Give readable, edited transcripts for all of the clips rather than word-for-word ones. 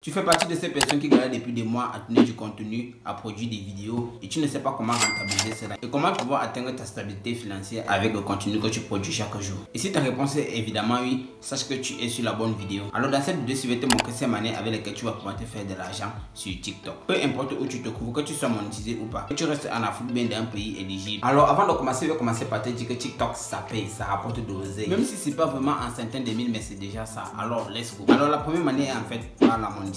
Tu fais partie de ces personnes qui galèrent depuis des mois à tourner du contenu, à produire des vidéos et tu ne sais pas comment rentabiliser cela et comment pouvoir atteindre ta stabilité financière avec le contenu que tu produis chaque jour. Et si ta réponse est évidemment oui, sache que tu es sur la bonne vidéo. Alors dans cette vidéo, je vais te montrer ces manières avec lesquelles tu vas pouvoir te faire de l'argent sur TikTok. Peu importe où tu te trouves, que tu sois monétisé ou pas, que tu restes en Afrique bien d'un pays éligible. Alors avant de commencer, je vais commencer par te dire que TikTok ça paye, ça rapporte de l'oseille. Même si c'est pas vraiment en centaines de mille, mais c'est déjà ça. Alors let's go. Alors la première manière en fait par la monétisation.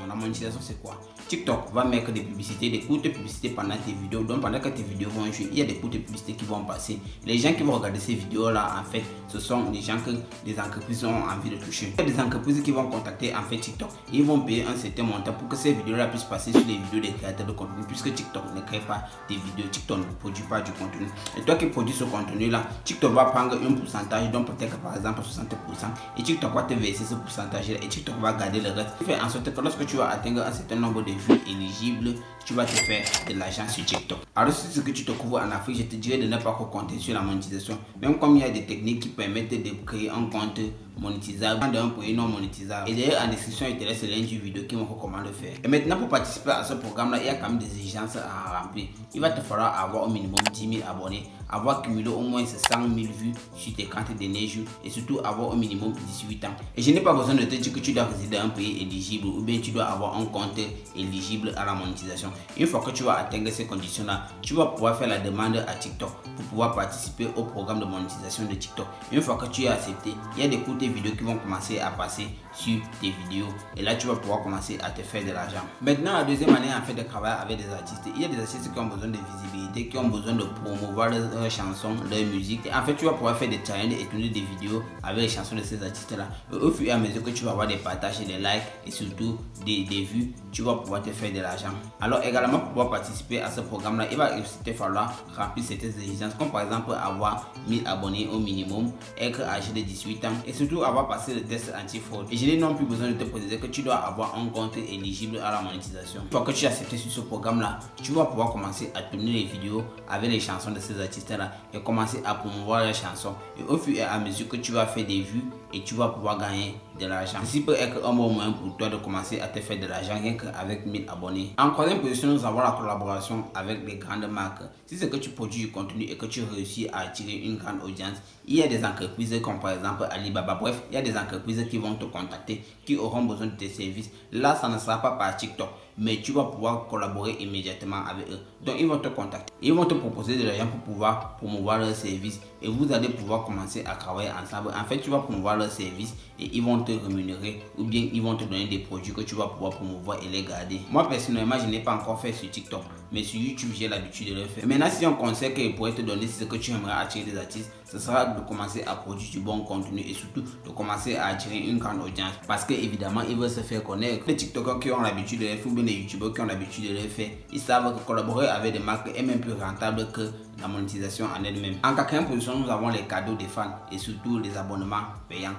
La monétisation c'est quoi? TikTok va mettre des publicités, des courtes publicités pendant tes vidéos. Donc pendant que tes vidéos vont jouer, il y a des courtes publicités qui vont passer. Les gens qui vont regarder ces vidéos là, en fait, ce sont des gens que les entreprises ont envie de toucher. Il y a des entreprises qui vont contacter en fait TikTok. Ils vont payer un certain montant pour que ces vidéos là puissent passer sur les vidéos des créateurs de contenu, puisque TikTok ne crée pas des vidéos, TikTok ne produit pas du contenu. Et toi qui produis ce contenu là, TikTok va prendre un pourcentage, donc peut-être par exemple 60%, et TikTok va te verser ce pourcentage et TikTok va garder le reste. Fait en sorte que lorsque tu vas atteindre un certain nombre de vues éligibles, tu vas te faire de l'argent sur TikTok. Alors si c'est ce que tu te trouves en Afrique, je te dirais de ne pas compter sur la monétisation. Même comme il y a des techniques qui permettent de créer un compte monétisable d'un pays non monétisable. Et d'ailleurs en description, il te laisse le lien du vidéo qui montre comment le faire. Et maintenant pour participer à ce programme là, il y a quand même des exigences à remplir. Il va te falloir avoir au minimum 10 000 abonnés, avoir cumulé au moins 100 000 vues sur tes 30 derniers jours et surtout avoir au minimum 18 ans. Et je n'ai pas besoin de te dire que tu dois résider dans un pays éligible ou bien tu dois avoir un compte éligible à la monétisation. Une fois que tu vas atteindre ces conditions là, tu vas pouvoir faire la demande à TikTok pour pouvoir participer au programme de monétisation de TikTok. Une fois que tu es accepté, il y a des courtes vidéos qui vont commencer à passer sur tes vidéos et là tu vas pouvoir commencer à te faire de l'argent. Maintenant la deuxième manière en fait de travailler avec des artistes, il y a des artistes qui ont besoin de visibilité, qui ont besoin de promouvoir leurs chansons, leur musique, et en fait tu vas pouvoir faire des challenges et tourner des vidéos avec les chansons de ces artistes là. Au fur et à mesure que tu vas avoir des partages et des likes et surtout des vues, tu vas pouvoir te faire de l'argent. Alors également pour pouvoir participer à ce programme là, il va te falloir remplir certaines exigences comme par exemple avoir 1000 abonnés au minimum, être âgé de 18 ans et surtout avoir passé le test anti-fraude. Et je n'ai non plus besoin de te préciser que tu dois avoir un compte éligible à la monétisation. Une fois que tu es accepté sur ce programme là, tu vas pouvoir commencer à tourner les vidéos avec les chansons de ces artistes là et commencer à promouvoir les chansons. Et au fur et à mesure que tu vas faire des vues et tu vas pouvoir gagner de l'argent. Ceci peut être un bon moyen pour toi de commencer à te faire de l'argent rien qu'avec 1000 abonnés. En troisième position, nous avons la collaboration avec des grandes marques. Si c'est que tu produis du contenu et que tu réussis à attirer une grande audience, il y a des entreprises comme par exemple Alibaba. Bref, il y a des entreprises qui vont te contacter, qui auront besoin de tes services. Là, ça ne sera pas par TikTok, mais tu vas pouvoir collaborer immédiatement avec eux. Donc, ils vont te contacter. Ils vont te proposer de l'argent pour pouvoir promouvoir leurs services et vous allez pouvoir commencer à travailler ensemble. En fait, tu vas promouvoir leurs services et ils vont te rémunérer ou bien ils vont te donner des produits que tu vas pouvoir promouvoir et les garder. Moi, personnellement, je n'ai pas encore fait sur TikTok, mais sur YouTube, j'ai l'habitude de le faire. Maintenant, si on conseille qu'il pourrait te donner, c'est ce que tu aimerais attirer des artistes, ce sera de commencer à produire du bon contenu et surtout de commencer à attirer une grande audience. Parce que évidemment, ils veulent se faire connaître. Les TikTokers qui ont l'habitude de le faire ou bien les YouTubers qui ont l'habitude de le faire, ils savent que collaborer avec des marques est même plus rentable que la monétisation en elle-même. En quatrième position, nous avons les cadeaux des fans et surtout les abonnements payants.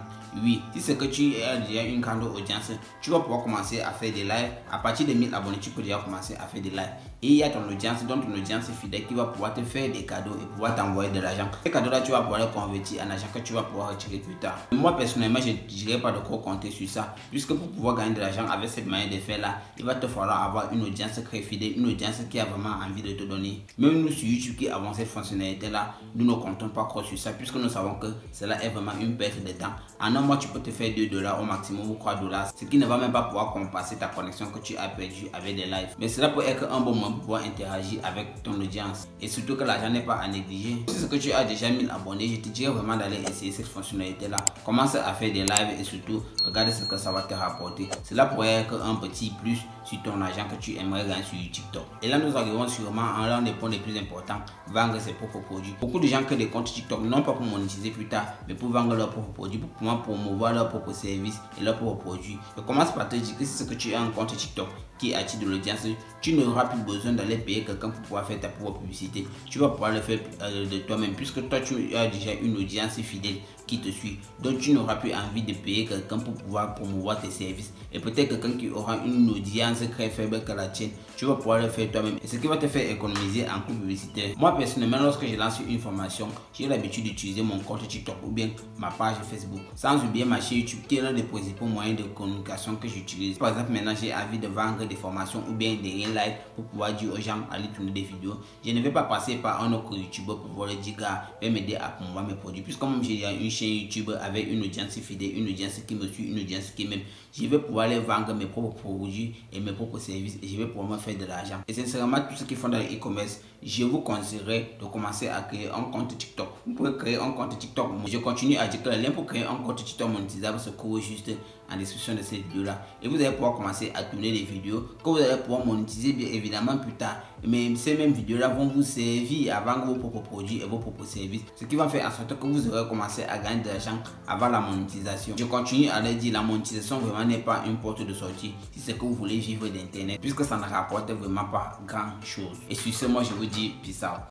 Oui, si c'est que tu as déjà une grande audience, tu vas pouvoir commencer à faire des lives. À partir de 1000 abonnés, tu peux déjà commencer à faire des lives. Et il y a ton audience, donc ton audience fidèle qui va pouvoir te faire des cadeaux et pouvoir t'envoyer de l'argent. Ces cadeaux-là, tu vas pouvoir les convertir en argent que tu vas pouvoir retirer plus tard. Moi, personnellement, je ne dirais pas de quoi compter sur ça. Puisque pour pouvoir gagner de l'argent avec cette manière de faire là, il va te falloir avoir une audience très fidèle, une audience qui a vraiment envie de te donner. Même nous sur YouTube qui avons cette fonctionnalité là, nous ne comptons pas trop sur ça puisque nous savons que cela est vraiment une perte de temps. En un mois, tu peux te faire $2 au maximum ou $3, ce qui ne va même pas pouvoir compenser ta connexion que tu as perdue avec des lives. Mais cela peut être un bon moment pour pouvoir interagir avec ton audience et surtout que l'argent n'est pas à négliger. Si c'est que tu as déjà 1000 abonnés, je te dirais vraiment d'aller essayer cette fonctionnalité là. Commence à faire des lives et surtout regarde ce que ça va te rapporter. Cela pourrait être un petit plus sur ton argent que tu aimerais gagner sur TikTok. Et là nous arrivons sûrement à l'un des points les plus importants, vendre ses propres produits. Beaucoup de gens créent des comptes TikTok non pas pour monétiser plus tard, mais pour vendre leurs propres produits, pour pouvoir promouvoir leurs propres services et leurs propres produits. Je commence par te dire que si c'est que tu as un compte TikTok qui attire de l'audience, tu n'auras plus besoin d'aller payer quelqu'un pour pouvoir faire ta propre publicité. Tu vas pouvoir le faire de toi-même puisque toi tu as déjà une audience fidèle. qui te suit. Donc tu n'auras plus envie de payer quelqu'un pour pouvoir promouvoir tes services. Et peut-être quelqu'un qui aura une audience très faible que la tienne, tu vas pouvoir le faire toi-même. Et ce qui va te faire économiser en coût publicitaire. Moi personnellement, lorsque je lance une formation, j'ai l'habitude d'utiliser mon compte TikTok ou bien ma page Facebook. Sans oublier ma chaîne YouTube qui est l'un des principaux moyens de communication que j'utilise. Par exemple, maintenant j'ai envie de vendre des formations ou bien des highlights pour pouvoir dire aux gens d'aller tourner des vidéos. Je ne vais pas passer par un autre YouTuber pour pouvoir leur dire gars, vais m'aider à promouvoir mes produits. Puisque comme j'ai une chaîne YouTube avec une audience fidèle, une audience qui me suit, une audience qui m'aime, je vais pouvoir les vendre mes propres produits et mes propres services et je vais pouvoir me faire de l'argent. Et sincèrement, tous ceux qui font dans l'e-commerce, je vous conseillerais de commencer à créer un compte TikTok. Vous pouvez créer un compte TikTok. Je continue à dire que le lien pour créer un compte TikTok monétisable se trouve juste en description de cette vidéo là. Et vous allez pouvoir commencer à tourner des vidéos que vous allez pouvoir monétiser bien évidemment plus tard. Mais ces mêmes vidéos là vont vous servir à vendre vos propres produits et vos propres services. Ce qui va faire en sorte que vous aurez commencé à gagner de l'argent avant la monétisation. Je continue à le dire, la monétisation vraiment n'est pas une porte de sortie si c'est que vous voulez vivre d'internet, puisque ça ne rapporte vraiment pas grand chose. Et sur ce, moi je vous dis peace out.